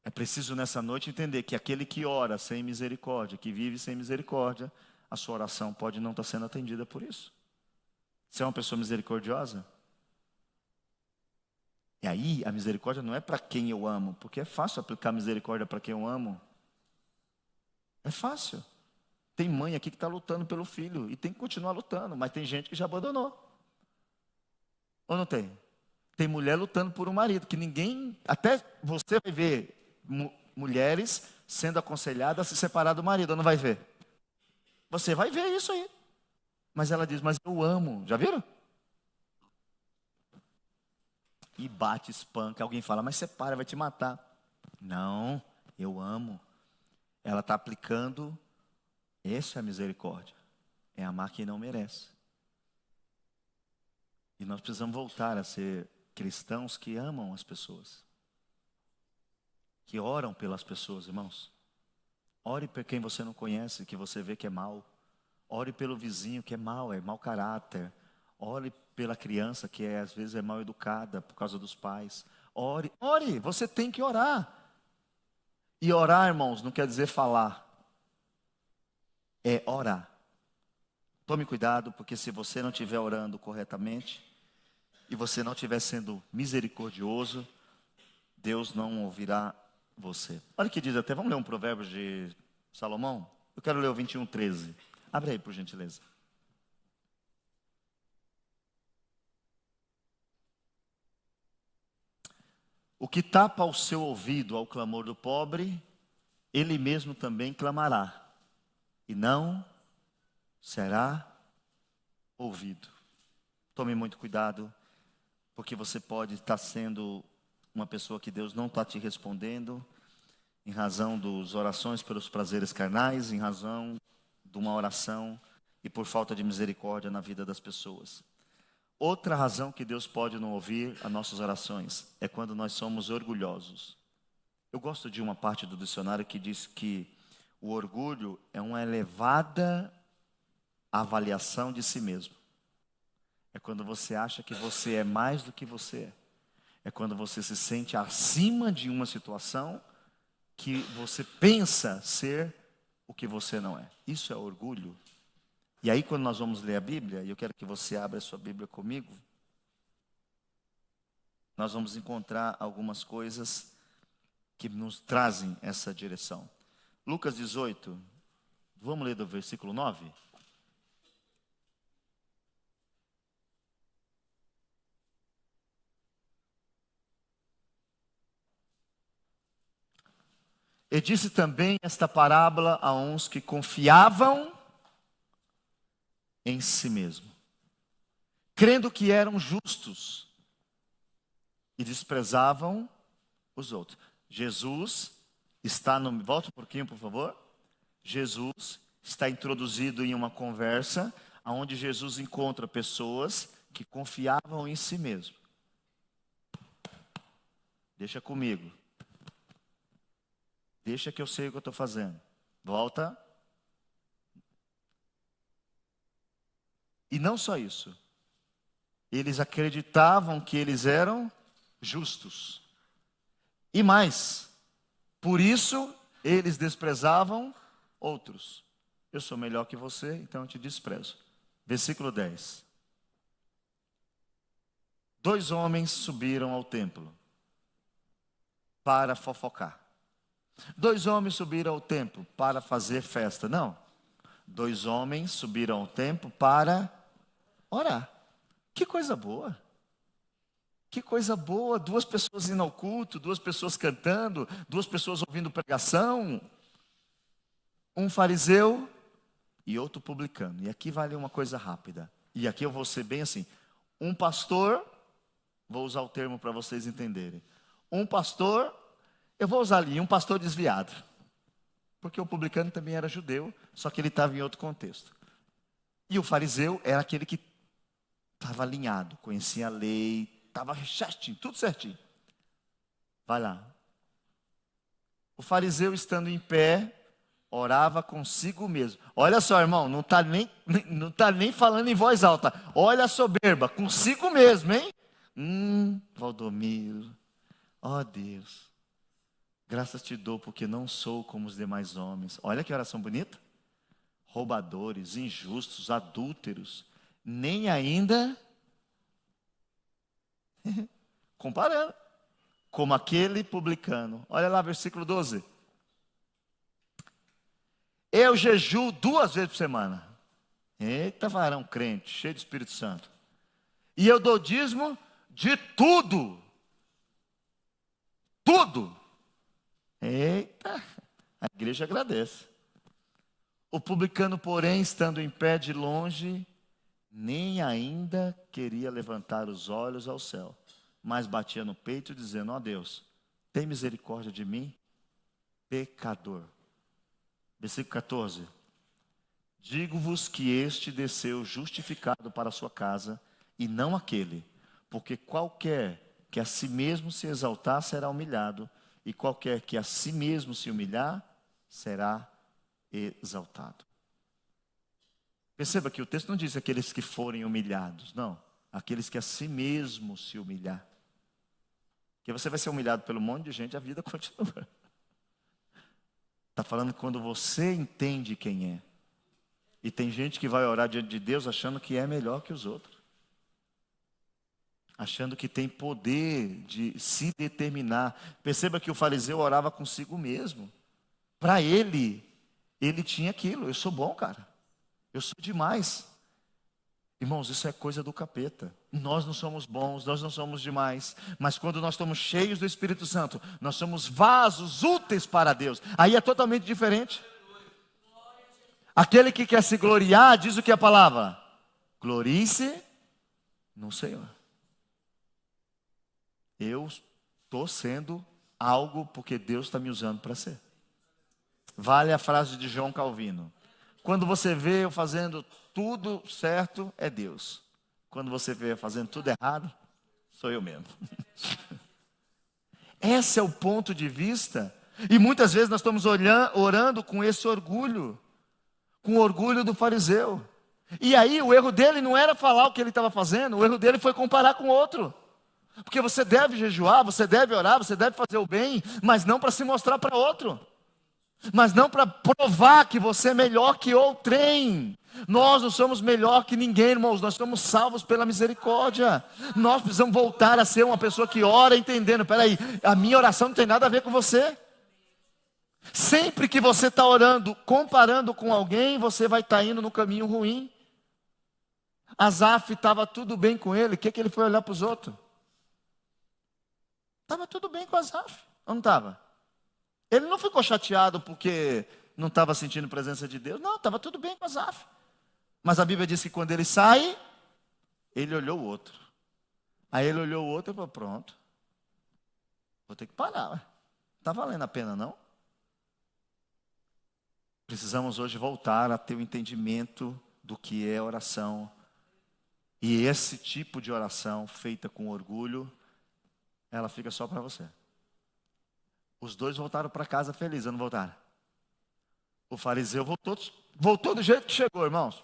É preciso nessa noite entender que aquele que ora sem misericórdia, que vive sem misericórdia, a sua oração pode não estar sendo atendida por isso. Você é uma pessoa misericordiosa? E aí, a misericórdia não é para quem eu amo, porque é fácil aplicar misericórdia para quem eu amo. É fácil. Tem mãe aqui que está lutando pelo filho, e tem que continuar lutando, mas tem gente que já abandonou. Ou não tem? Tem mulher lutando por um marido, que ninguém, até você vai ver mulheres sendo aconselhadas a se separar do marido, ou não vai ver? Você vai ver isso aí. Mas ela diz, mas eu amo. Já viram? E bate, espanca. Alguém fala, mas separa, vai te matar. Não, eu amo. Ela está aplicando, essa é a misericórdia. É amar quem não merece. E nós precisamos voltar a ser cristãos que amam as pessoas. Que oram pelas pessoas, irmãos. Ore por quem você não conhece, que você vê que é mau. Ore pelo vizinho que é mau caráter. Ore pela criança que às vezes é mal educada por causa dos pais. Ore, você tem que orar. E orar, irmãos, não quer dizer falar. É orar. Tome cuidado, porque se você não estiver orando corretamente, e você não estiver sendo misericordioso, Deus não ouvirá você. Olha o que diz até, vamos ler um provérbio de Salomão? Eu quero ler o 21:13. Abre aí, por gentileza. O que tapa o seu ouvido ao clamor do pobre, ele mesmo também clamará, e não será ouvido. Tome muito cuidado, porque você pode estar sendo uma pessoa que Deus não está te respondendo, em razão das orações pelos prazeres carnais, em razão de uma oração e por falta de misericórdia na vida das pessoas. Outra razão que Deus pode não ouvir as nossas orações é quando nós somos orgulhosos. Eu gosto de uma parte do dicionário que diz que o orgulho é uma elevada avaliação de si mesmo. É quando você acha que você é mais do que você é. É quando você se sente acima de uma situação que você pensa ser o que você não é. Isso é orgulho. E aí quando nós vamos ler a Bíblia, e eu quero que você abra a sua Bíblia comigo, nós vamos encontrar algumas coisas que nos trazem essa direção. Lucas 18, vamos ler do versículo 9? E disse também esta parábola a uns que confiavam em si mesmo, crendo que eram justos e desprezavam os outros. Jesus está no... Volte um pouquinho, por favor. Jesus está introduzido em uma conversa onde Jesus encontra pessoas que confiavam em si mesmo. Deixa comigo. Deixa que eu sei o que eu estou fazendo. Volta. E não só isso. Eles acreditavam que eles eram justos. E mais, por isso eles desprezavam outros. Eu sou melhor que você, então eu te desprezo. Versículo 10. 2 homens subiram ao templo para fofocar. 2 homens subiram ao templo para fazer festa. Não. 2 homens subiram ao templo para orar. Que coisa boa. Que coisa boa. 2 pessoas indo ao culto, 2 pessoas cantando, 2 pessoas ouvindo pregação. Um fariseu e outro publicano. E aqui vale uma coisa rápida. E aqui eu vou ser bem assim. Um pastor, vou usar o termo para vocês entenderem. Um pastor... Eu vou usar ali, um pastor desviado. Porque o publicano também era judeu, só que ele estava em outro contexto. E o fariseu era aquele que estava alinhado, conhecia a lei, estava certinho, tudo certinho. Vai lá. O fariseu, estando em pé, orava consigo mesmo. Olha só, irmão, não está nem falando em voz alta. Olha a soberba, consigo mesmo, hein? Valdomiro, ó Deus. Graças te dou porque não sou como os demais homens. Olha que oração bonita. Roubadores, injustos, adúlteros. Nem ainda... Comparando. Como aquele publicano. Olha lá, versículo 12. Eu jejuo 2 vezes por semana. Eita, varão crente, cheio de Espírito Santo. E eu dou dízimo de tudo. Tudo. Eita, a igreja agradece. O publicano, porém, estando em pé de longe, nem ainda queria levantar os olhos ao céu, mas batia no peito, dizendo: ó Deus, tem misericórdia de mim, pecador. Versículo 14. Digo-vos que este desceu justificado para a sua casa, e não aquele, porque qualquer que a si mesmo se exaltar será humilhado, e qualquer que a si mesmo se humilhar, será exaltado. Perceba que o texto não diz aqueles que forem humilhados, não. Aqueles que a si mesmo se humilhar. Porque você vai ser humilhado pelo monte de gente, a vida continua. Está falando quando você entende quem é. E tem gente que vai orar diante de Deus achando que é melhor que os outros. Achando que tem poder de se determinar. Perceba que o fariseu orava consigo mesmo. Para ele tinha aquilo. Eu sou bom, cara. Eu sou demais. Irmãos, isso é coisa do capeta. Nós não somos bons, nós não somos demais. Mas quando nós estamos cheios do Espírito Santo, nós somos vasos úteis para Deus. Aí é totalmente diferente. Aquele que quer se gloriar, diz o que a palavra? Glorie-se no Senhor. Eu estou sendo algo porque Deus está me usando para ser. Vale a frase de João Calvino. Quando você vê eu fazendo tudo certo, é Deus. Quando você vê eu fazendo tudo errado, sou eu mesmo. Esse é o ponto de vista. E muitas vezes nós estamos orando com esse orgulho. Com o orgulho do fariseu. E aí o erro dele não era falar o que ele estava fazendo. O erro dele foi comparar com outro. Porque você deve jejuar, você deve orar, você deve fazer o bem, mas não para se mostrar para outro. Mas não para provar que você é melhor que outrem. Nós não somos melhor que ninguém, irmãos. Nós somos salvos pela misericórdia. Nós precisamos voltar a ser uma pessoa que ora entendendo. Peraí, a minha oração não tem nada a ver com você. Sempre que você está orando, comparando com alguém, você vai estar indo no caminho ruim. Asaf estava tudo bem com ele. O que ele foi olhar para os outros? Estava tudo bem com Asaf, ou não estava? Ele não ficou chateado porque não estava sentindo a presença de Deus. Não, estava tudo bem com Asaf. Mas a Bíblia diz que quando ele sai, ele olhou o outro. Aí ele olhou o outro e falou, pronto. Vou ter que parar. Está valendo a pena, não? Precisamos hoje voltar a ter o entendimento do que é oração. E esse tipo de oração feita com orgulho, ela fica só para você. Os dois voltaram para casa felizes, não voltaram? O fariseu voltou do jeito que chegou, irmãos.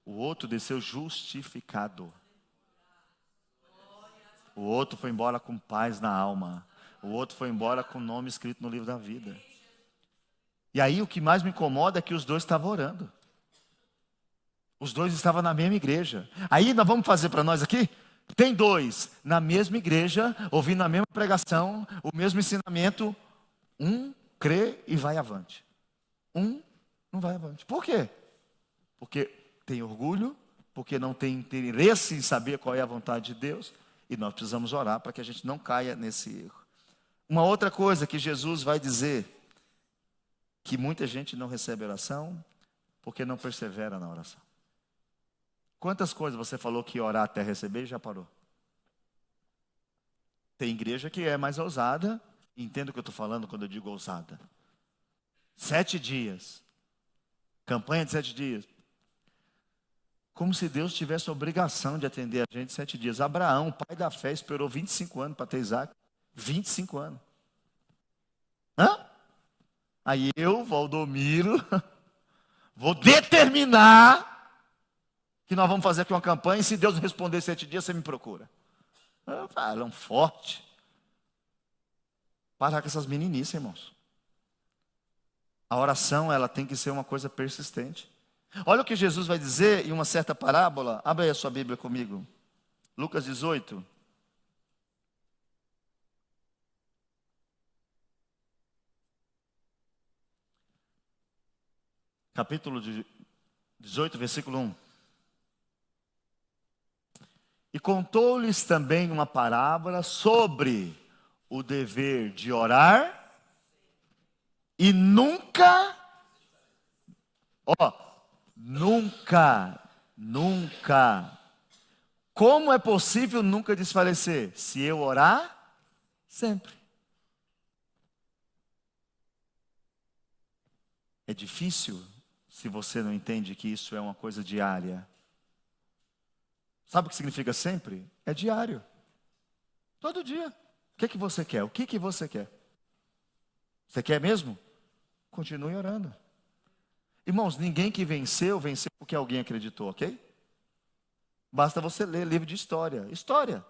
O outro desceu justificado. O outro foi embora com paz na alma. O outro foi embora com o nome escrito no livro da vida. E aí o que mais me incomoda é que os dois estavam orando. Os dois estavam na mesma igreja. Aí nós vamos fazer para nós aqui? Tem dois na mesma igreja, ouvindo a mesma pregação, o mesmo ensinamento. Um crê e vai avante. Um não vai avante. Por quê? Porque tem orgulho, porque não tem interesse em saber qual é a vontade de Deus. E nós precisamos orar para que a gente não caia nesse erro. Uma outra coisa que Jesus vai dizer, que muita gente não recebe oração, porque não persevera na oração. Quantas coisas você falou que ia orar até receber e já parou? Tem igreja que é mais ousada, entendo o que eu estou falando quando eu digo ousada. 7 dias, campanha de 7 dias. Como se Deus tivesse a obrigação de atender a gente 7 dias. Abraão, pai da fé, esperou 25 anos para ter Isaac. 25 anos. Hã? Aí eu, Valdomiro, vou determinar que nós vamos fazer aqui uma campanha, e se Deus responder 7 dias, você me procura. Falam forte. Parar com essas meninices, irmãos. A oração, ela tem que ser uma coisa persistente. Olha o que Jesus vai dizer em uma certa parábola. Abre aí a sua Bíblia comigo. Lucas 18. Capítulo 18, versículo 1. E contou-lhes também uma parábola sobre o dever de orar e nunca, nunca. Como é possível nunca desfalecer? Se eu orar, sempre. É difícil se você não entende que isso é uma coisa diária. Sabe o que significa sempre? É diário. Todo dia. O que você quer? O que você quer? Você quer mesmo? Continue orando. Irmãos, ninguém que venceu porque alguém acreditou, ok? Basta você ler livro de história. História.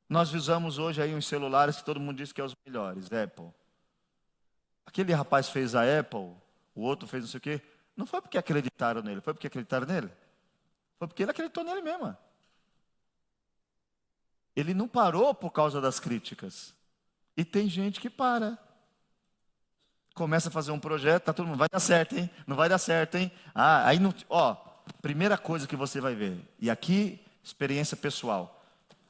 Nós usamos hoje aí uns celulares que todo mundo diz que é os melhores, Apple. Aquele rapaz fez a Apple, o outro fez não sei o quê. Não foi porque acreditaram nele, foi porque acreditaram nele? Foi porque ele acreditou nele mesmo. Ele não parou por causa das críticas. E tem gente que para. Começa a fazer um projeto, tá todo mundo, vai dar certo, hein? Não vai dar certo, hein? Aí não, primeira coisa que você vai ver. E aqui, experiência pessoal.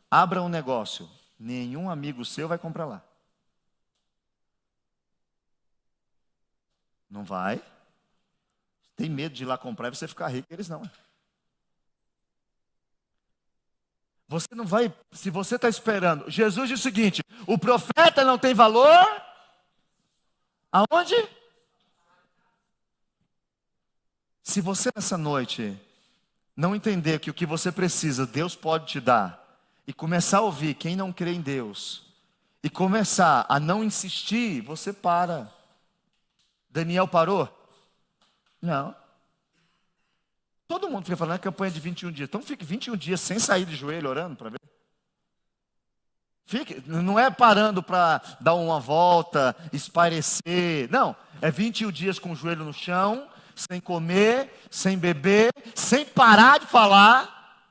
Abra um negócio, nenhum amigo seu vai comprar lá. Não vai. Tem medo de ir lá comprar e você ficar rico, eles não. Você não vai, se você está esperando. Jesus diz o seguinte: o profeta não tem valor. Aonde? Se você nessa noite não entender que o que você precisa, Deus pode te dar, e começar a ouvir quem não crê em Deus, e começar a não insistir, você para. Daniel parou? Não. Todo mundo fica falando, campanha de 21 dias. Então fique 21 dias sem sair de joelho orando para ver. Fique, não é parando para dar uma volta, espairecer. Não, é 21 dias com o joelho no chão, sem comer, sem beber, sem parar de falar.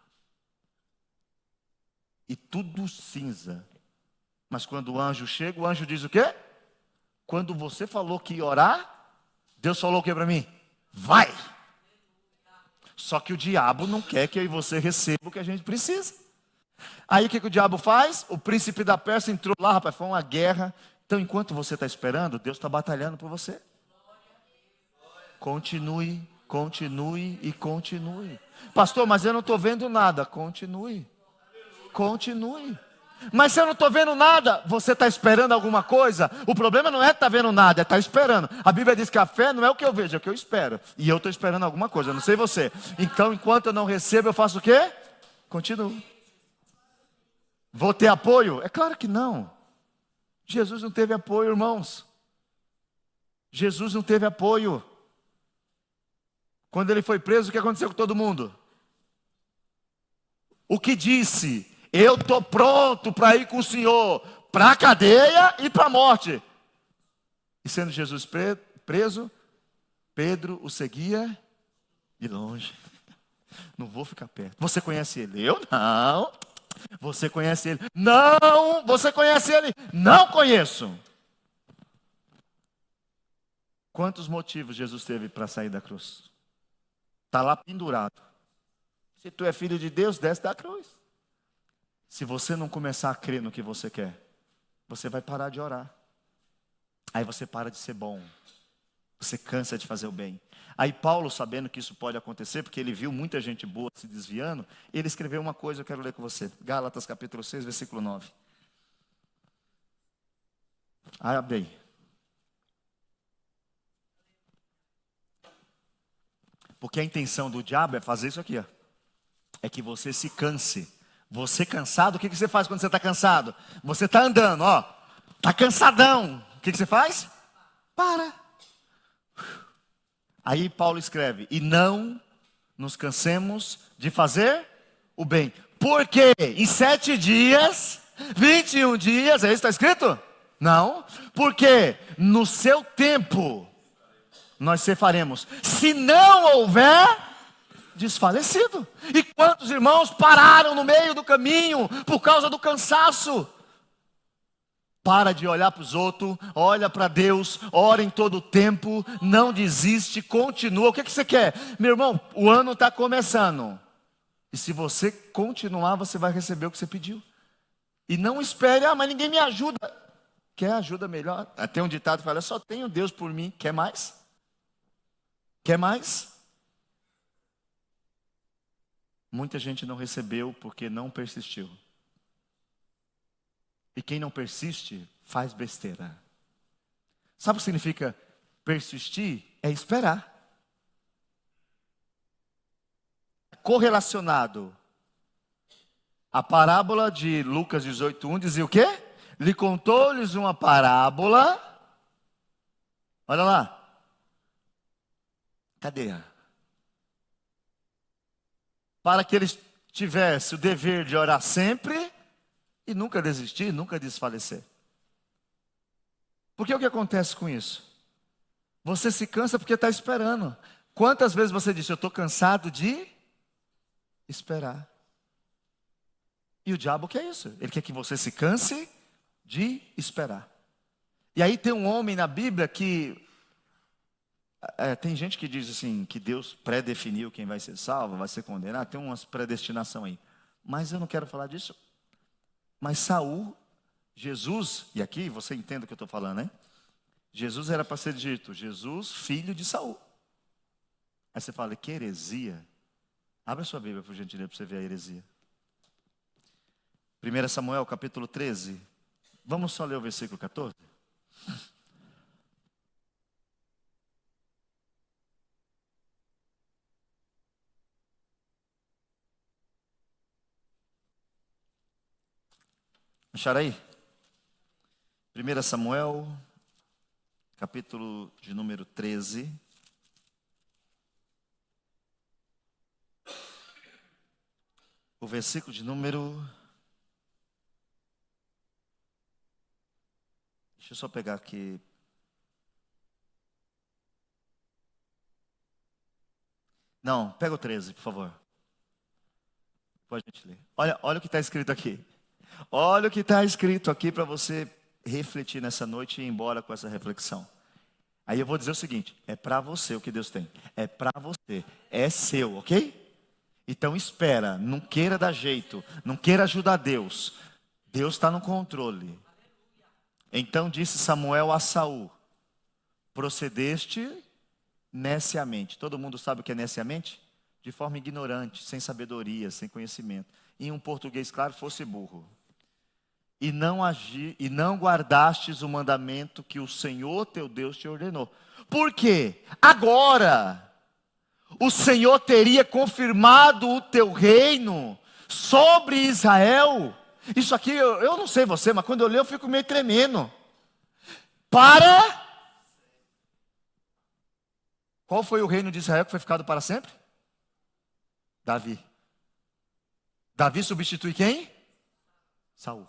E tudo cinza. Mas quando o anjo chega, o anjo diz o quê? Quando você falou que ia orar, Deus falou o quê para mim? Vai! Só que o diabo não quer que eu e você receba o que a gente precisa. Aí o que o diabo faz? O príncipe da Pérsia entrou lá, rapaz, foi uma guerra. Então enquanto você está esperando, Deus está batalhando por você. Continue, continue e continue. Pastor, mas eu não estou vendo nada. Continue, continue. Mas se eu não estou vendo nada, você está esperando alguma coisa? O problema não é estar vendo nada, é estar esperando. A Bíblia diz que a fé não é o que eu vejo, é o que eu espero. E eu estou esperando alguma coisa, eu não sei você. Então, enquanto eu não recebo, eu faço o quê? Continuo. Vou ter apoio? É claro que não. Jesus não teve apoio, irmãos. Jesus não teve apoio. Quando ele foi preso, o que aconteceu com todo mundo? O que disse? Eu estou pronto para ir com o Senhor para a cadeia e para a morte. E sendo Jesus preso, Pedro o seguia de longe. Não vou ficar perto. Você conhece ele? Eu não. Você conhece ele? Não. Você conhece ele? Não conheço. Quantos motivos Jesus teve para sair da cruz? Está lá pendurado. Se tu é filho de Deus, desce da cruz. Se você não começar a crer no que você quer, você vai parar de orar. Aí você para de ser bom. Você cansa de fazer o bem. Aí Paulo, sabendo que isso pode acontecer, porque ele viu muita gente boa se desviando, ele escreveu uma coisa, eu quero ler com você. Gálatas capítulo 6, versículo 9. Abre aí. Porque a intenção do diabo é fazer isso aqui, ó. É que você se canse. Você cansado, o que você faz quando você está cansado? Você está andando, ó. Está cansadão. O que você faz? Para. Aí Paulo escreve, e não nos cansemos de fazer o bem. Porque em 7 dias, 21 dias, é isso que está escrito? Não. Porque no seu tempo nós cefaremos. Se não houver desfalecido. E quantos irmãos pararam no meio do caminho por causa do cansaço? Para de olhar para os outros, olha para Deus, ora em todo o tempo, não desiste, continua. O que você quer? Meu irmão, o ano está começando. E se você continuar, você vai receber o que você pediu. E não espere, mas ninguém me ajuda. Quer ajuda melhor? Tem um ditado que fala, só tenho Deus por mim, quer mais? Quer mais? Muita gente não recebeu porque não persistiu. E quem não persiste, faz besteira. Sabe o que significa persistir? É esperar. Correlacionado. A parábola de Lucas 18:1 dizia o quê? Lhe contou-lhes uma parábola. Olha lá. Cadê? Para que eles tivessem o dever de orar sempre e nunca desistir, nunca desfalecer. Porque o que acontece com isso? Você se cansa porque está esperando. Quantas vezes você disse, eu estou cansado de esperar? E o diabo quer isso. Ele quer que você se canse de esperar. E aí tem um homem na Bíblia que... tem gente que diz assim, que Deus predefiniu quem vai ser salvo, vai ser condenado. Tem umas predestinação aí. Mas eu não quero falar disso. Mas Saul, Jesus, e aqui você entende o que eu estou falando, né? Jesus era para ser dito, Jesus, filho de Saul. Aí você fala, que heresia? Abra sua Bíblia, por gentileza, para você ver a heresia. 1 Samuel, capítulo 13. Vamos só ler o versículo 14? Acharam aí? 1 Samuel, capítulo de número 13. o versículo de número... Deixa eu só pegar aqui. Não, pega o 13, por favor. Pode a gente ler. Olha o que está escrito aqui. Olha o que está escrito aqui para você refletir nessa noite e ir embora com essa reflexão. Aí eu vou dizer o seguinte: é para você o que Deus tem. É para você. É seu, ok? Então espera, não queira dar jeito, não queira ajudar Deus. Deus está no controle. Então disse Samuel a Saul: procedeste neciamente. Todo mundo sabe o que é neciamente? De forma ignorante, sem sabedoria, sem conhecimento. Em um português claro, fosse burro. E não guardastes o mandamento que o Senhor teu Deus te ordenou. Por quê? Agora o Senhor teria confirmado o teu reino sobre Israel. Isso aqui, eu não sei você, mas quando eu leio eu fico meio tremendo. Qual foi o reino de Israel que foi ficado para sempre? Davi. Davi substitui quem? Saul.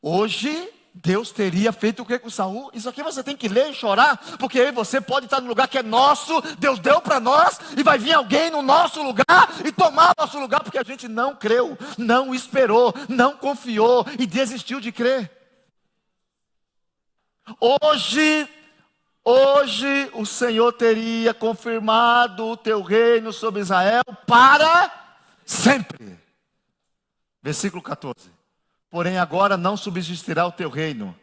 Hoje, Deus teria feito o que com Saul? Isso aqui você tem que ler e chorar, porque aí você pode estar no lugar que é nosso, Deus deu para nós, e vai vir alguém no nosso lugar e tomar o nosso lugar, porque a gente não creu, não esperou, não confiou e desistiu de crer. Hoje o Senhor teria confirmado o teu reino sobre Israel para sempre. Versículo 14. Porém agora não subsistirá o teu reino.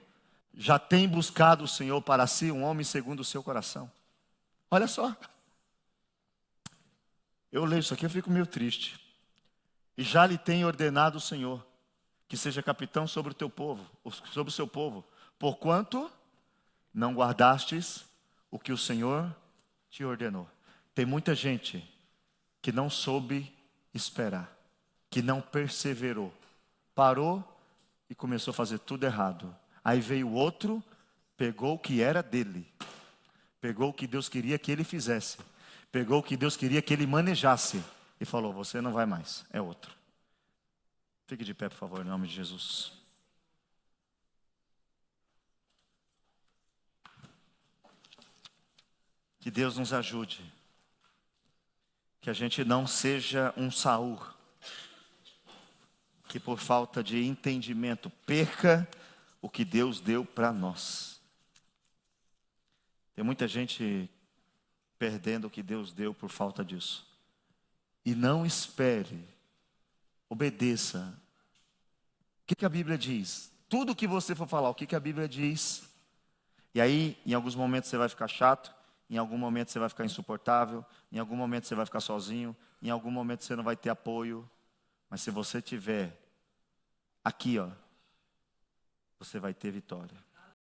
Já tem buscado o Senhor para si um homem segundo o seu coração. Olha só. Eu leio isso aqui, eu fico meio triste. E já lhe tem ordenado o Senhor que seja capitão sobre o teu povo, sobre o seu povo. Porquanto não guardastes o que o Senhor te ordenou. Tem muita gente que não soube esperar, que não perseverou, parou e começou a fazer tudo errado. Aí veio o outro, pegou o que era dele, pegou o que Deus queria que ele fizesse, pegou o que Deus queria que ele manejasse e falou: você não vai mais, é outro. Fique de pé, por favor, em nome de Jesus. Que Deus nos ajude, que a gente não seja um Saul, que por falta de entendimento perca o que Deus deu para nós. Tem muita gente perdendo o que Deus deu por falta disso. E não espere, obedeça. O que a Bíblia diz? Tudo que você for falar, o que a Bíblia diz? E aí, em alguns momentos você vai ficar chato, em algum momento você vai ficar insuportável, em algum momento você vai ficar sozinho, em algum momento você não vai ter apoio. Mas se você tiver aqui, ó, você vai ter vitória.